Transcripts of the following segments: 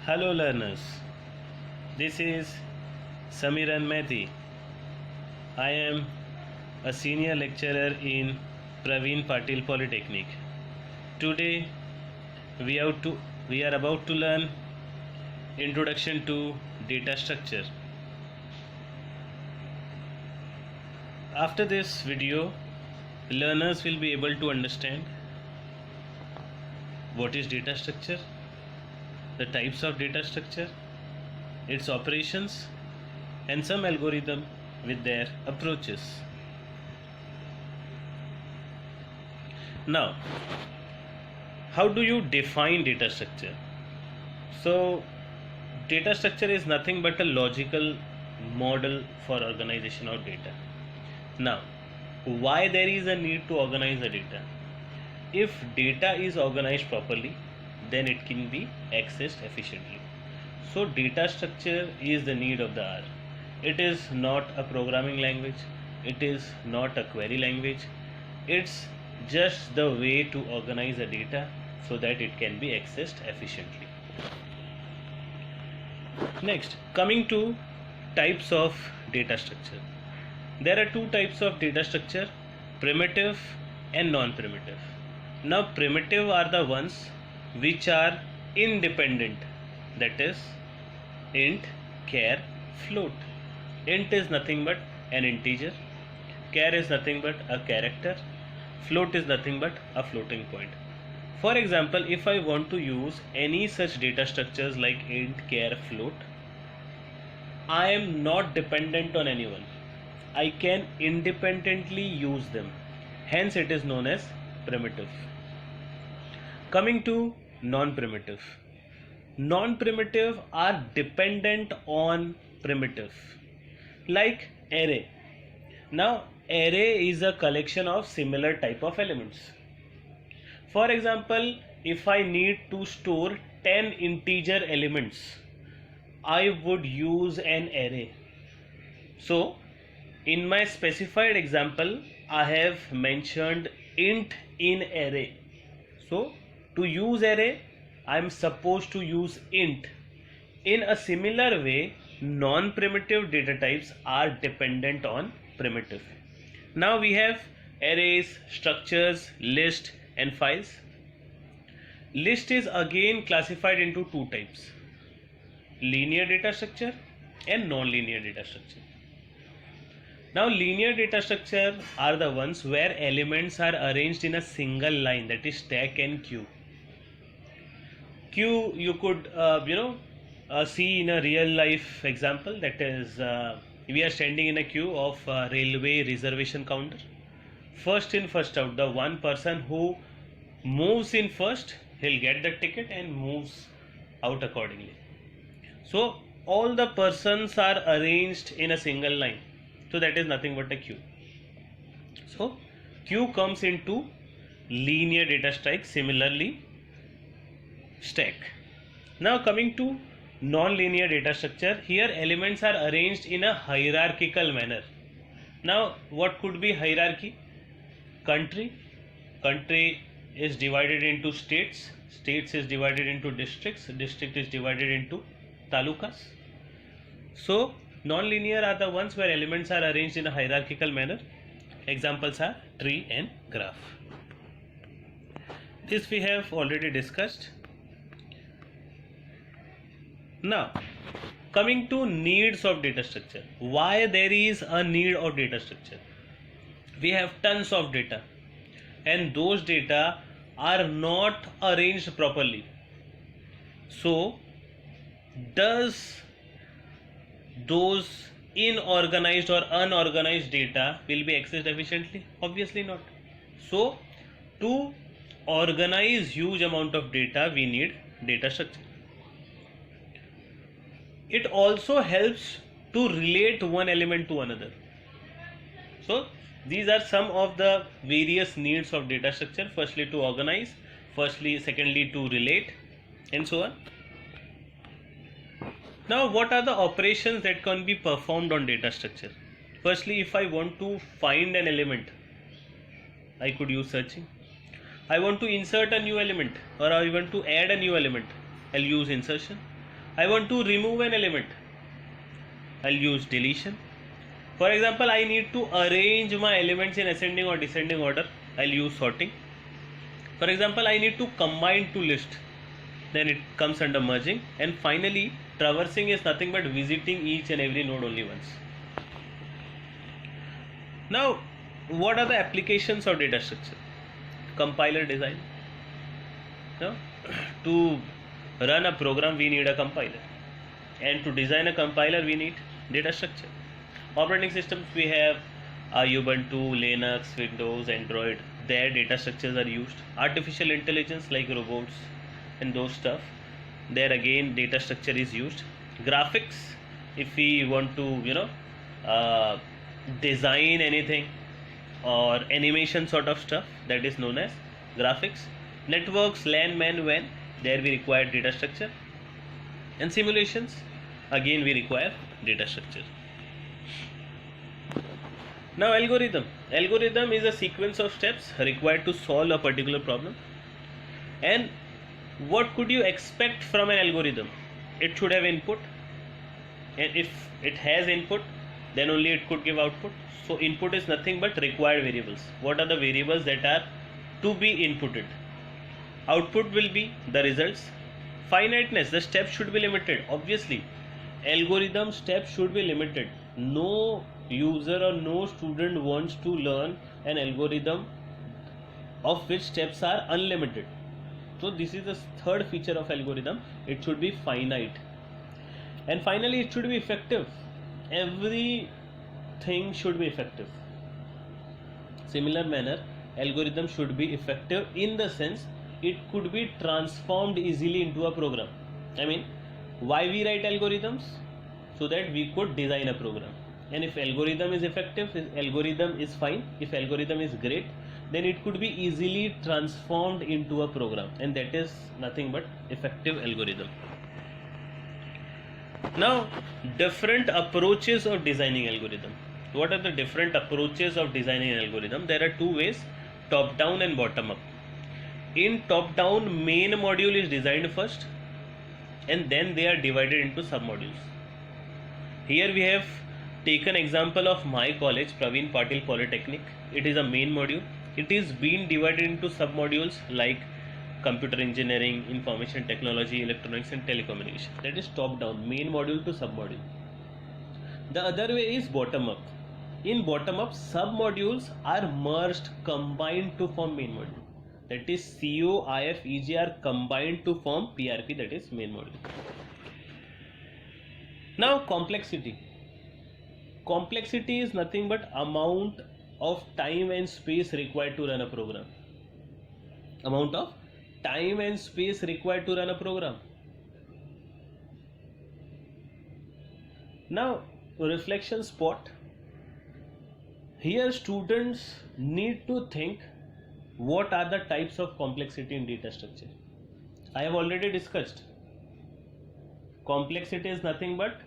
Hello learners, this is Samiran Mehdi. I am a senior lecturer in Praveen Patil Polytechnic. Today we are about to learn Introduction to Data Structure. After this video, learners will be able to understand what is data structure, the types of data structure, its operations, and some algorithm with their approaches. Now, how do you define data structure? So, data structure is nothing but a logical model for organization of data. Now, why there is a need to organize the data? If data is organized properly, then it can be accessed efficiently. So data structure is the need of the hour. It is not a programming language, it is not a query language, it's just the way to organize the data so that it can be accessed efficiently. Next, coming to types of data structure. There are two types of data structure, primitive and non-primitive. Now primitive are the ones which are independent, that is int, char, float. Int is nothing but an integer, char is nothing but a character, float is nothing but a floating point. For example, if I want to use any such data structures like int, char, float, I am not dependent on anyone. I can independently use them. Hence it is known as primitive. Coming to non-primitive. Non-primitive are dependent on primitive. Like array. Now array is a collection of similar type of elements. For example, if I need to store 10 integer elements, I would use an array. So in my specified example, I have mentioned int in array. So to use array, I am supposed to use int. In a similar way, non-primitive data types are dependent on primitive. Now we have arrays, structures, list and files. List is again classified into two types, linear data structure and non-linear data structure. Now linear data structure are the ones where elements are arranged in a single line, that is stack and queue. Queue you could see in a real life example, that is we are standing in a queue of railway reservation counter. First in first out, the one person who moves in first, he'll get the ticket and moves out accordingly. So all the persons are arranged in a single line, so that is nothing but a queue. So queue comes into linear data structure, similarly stack. Now coming to non-linear data structure, here elements are arranged in a hierarchical manner. Now what could be hierarchy? Country is divided into states is divided into districts is divided into talukas. So non-linear are the ones where elements are arranged in a hierarchical manner. Examples are tree and graph. This we have already discussed. Now coming to needs of data structure. Why there is a need of data structure? We have tons of data and those data are not arranged properly. So does those inorganized or unorganized data will be accessed efficiently? Obviously not. So to organize huge amount of data, we need data structure. It also helps to relate one element to another. So these are some of the various needs of data structure. Firstly to organize, secondly to relate, and so on. Now what are the operations that can be performed on data structure? Firstly, if I want to find an element, I could use searching. I want to insert a new element or I want to add a new element, I'll use insertion. I want to remove an element, I'll use deletion. For example, I need to arrange my elements in ascending or descending order, I'll use sorting. For example, I need to combine two lists, then it comes under merging. And finally, traversing is nothing but visiting each and every node only once. Now, what are the applications of data structure? Compiler design. Now, to run a program, we need a compiler, and to design a compiler, we need data structure. Operating systems, we have Ubuntu, Linux, Windows, Android. Their data structures are used. Artificial intelligence like robots and those stuff, there again data structure is used. Graphics, if we want to design anything or animation sort of stuff, that is known as graphics. Networks, LAN, MAN, WAN, there we require data structure. And simulations, again we require data structure. Now, algorithm is a sequence of steps required to solve a particular problem. And what could you expect from an algorithm? It should have input, and if it has input, then only it could give output. So input is nothing but required variables. What are the variables that are to be inputted? Output will be the results. Finiteness, the steps should be limited. Obviously, algorithm steps should be limited. No user or no student wants to learn an algorithm of which steps are unlimited. So this is the third feature of algorithm. It should be finite. And finally, it should be effective. Everything should be effective. Similar manner, algorithm should be effective in the sense it could be transformed easily into a program. I mean, why we write algorithms? So that we could design a program. And if algorithm is effective, if algorithm is fine, if algorithm is great, then it could be easily transformed into a program, and that is nothing but effective algorithm. Now, different approaches of designing algorithm. What are the different approaches of designing an algorithm? There are two ways, top down and bottom up. In top down, main module is designed first, and then they are divided into sub modules. Here we have taken example of my college, Praveen Patil Polytechnic. It is a main module. It is being divided into sub modules like computer engineering, information technology, electronics and telecommunication. That is top down, main module to sub module. The other way is bottom up. In bottom up, sub modules are merged, combined to form main module. That is CO, IF, EG are combined to form PRP, that is main module. Now, complexity. Complexity is nothing but amount of time and space required to run a program. Amount of time and space required to run a program. Now, reflection spot. Here students need to think what are the types of complexity in data structure. I have already discussed. Complexity is nothing but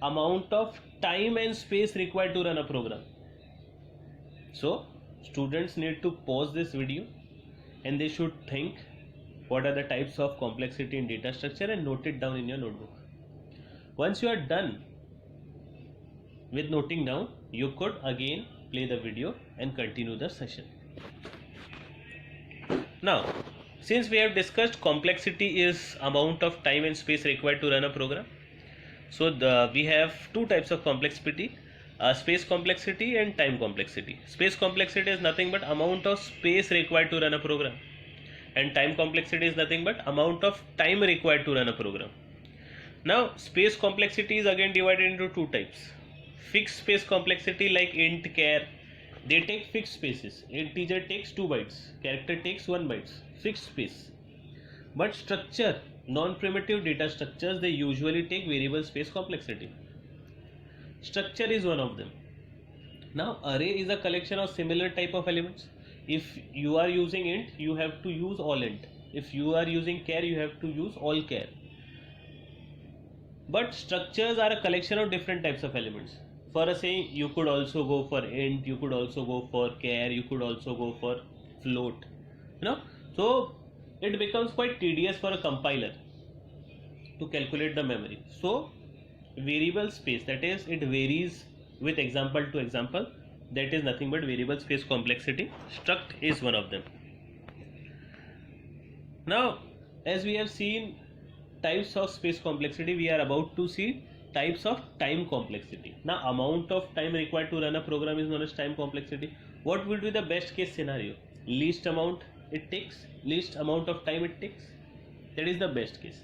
amount of time and space required to run a program. So, students need to pause this video and they should think what are the types of complexity in data structure and note it down in your notebook. Once you are done with noting down, you could again play the video and continue the session. Now, since we have discussed complexity is amount of time and space required to run a program, so we have two types of complexity, space complexity and time complexity. Space complexity is nothing but amount of space required to run a program, and time complexity is nothing but amount of time required to run a program. Now, space complexity is again divided into two types. Fixed space complexity like int, char, they take fixed spaces. Integer takes 2 bytes, character takes 1 byte, fixed space. But structure, non-primitive data structures, they usually take variable space complexity. Structure is one of them. Now, array is a collection of similar type of elements. If you are using int, you have to use all int. If you are using char, you have to use all char. But structures are a collection of different types of elements. For a say, you could also go for int, you could also go for char, you could also go for float. So it becomes quite tedious for a compiler to calculate the memory. So variable space, that is it varies with example to example, that is nothing but variable space complexity. Struct is one of them. Now as we have seen types of space complexity, we are about to see types of time complexity. Now amount of time required to run a program is known as time complexity. What would be the best case scenario? Least amount it takes, least amount of time it takes, that is the best case.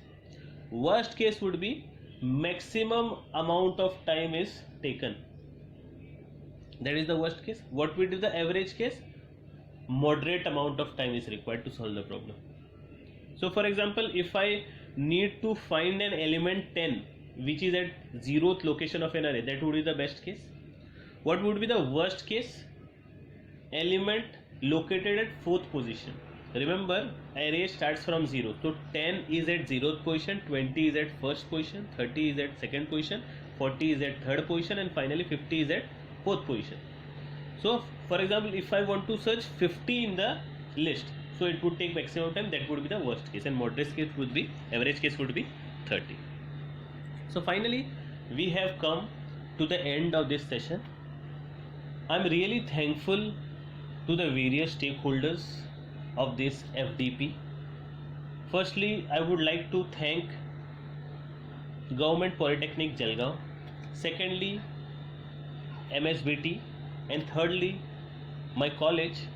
Worst case would be maximum amount of time is taken, that is the worst case. What would be the average case? Moderate amount of time is required to solve the problem. So for example, if I need to find an element 10 which is at 0th location of an array, that would be the best case. What would be the worst case? Element located at 4th position. Remember, array starts from 0, so 10 is at 0th position, 20 is at 1st position, 30 is at 2nd position, 40 is at 3rd position, and finally 50 is at 4th position. So for example, if I want to search 50 in the list, so it would take maximum time, that would be the worst case, and moderate case would be, average case would be 30. So finally we have come to the end of this session. I'm really thankful to the various stakeholders of this FDP. Firstly, I would like to thank Government Polytechnic Jalgaon, secondly MSBT, and thirdly my college.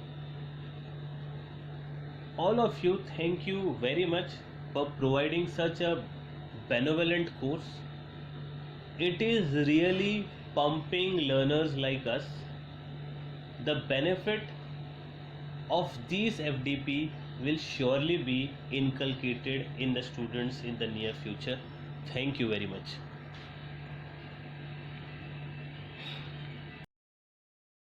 All of you, thank you very much for providing such a benevolent course. It is really pumping learners like us. The benefit of these FDP will surely be inculcated in the students in the near future. Thank you very much.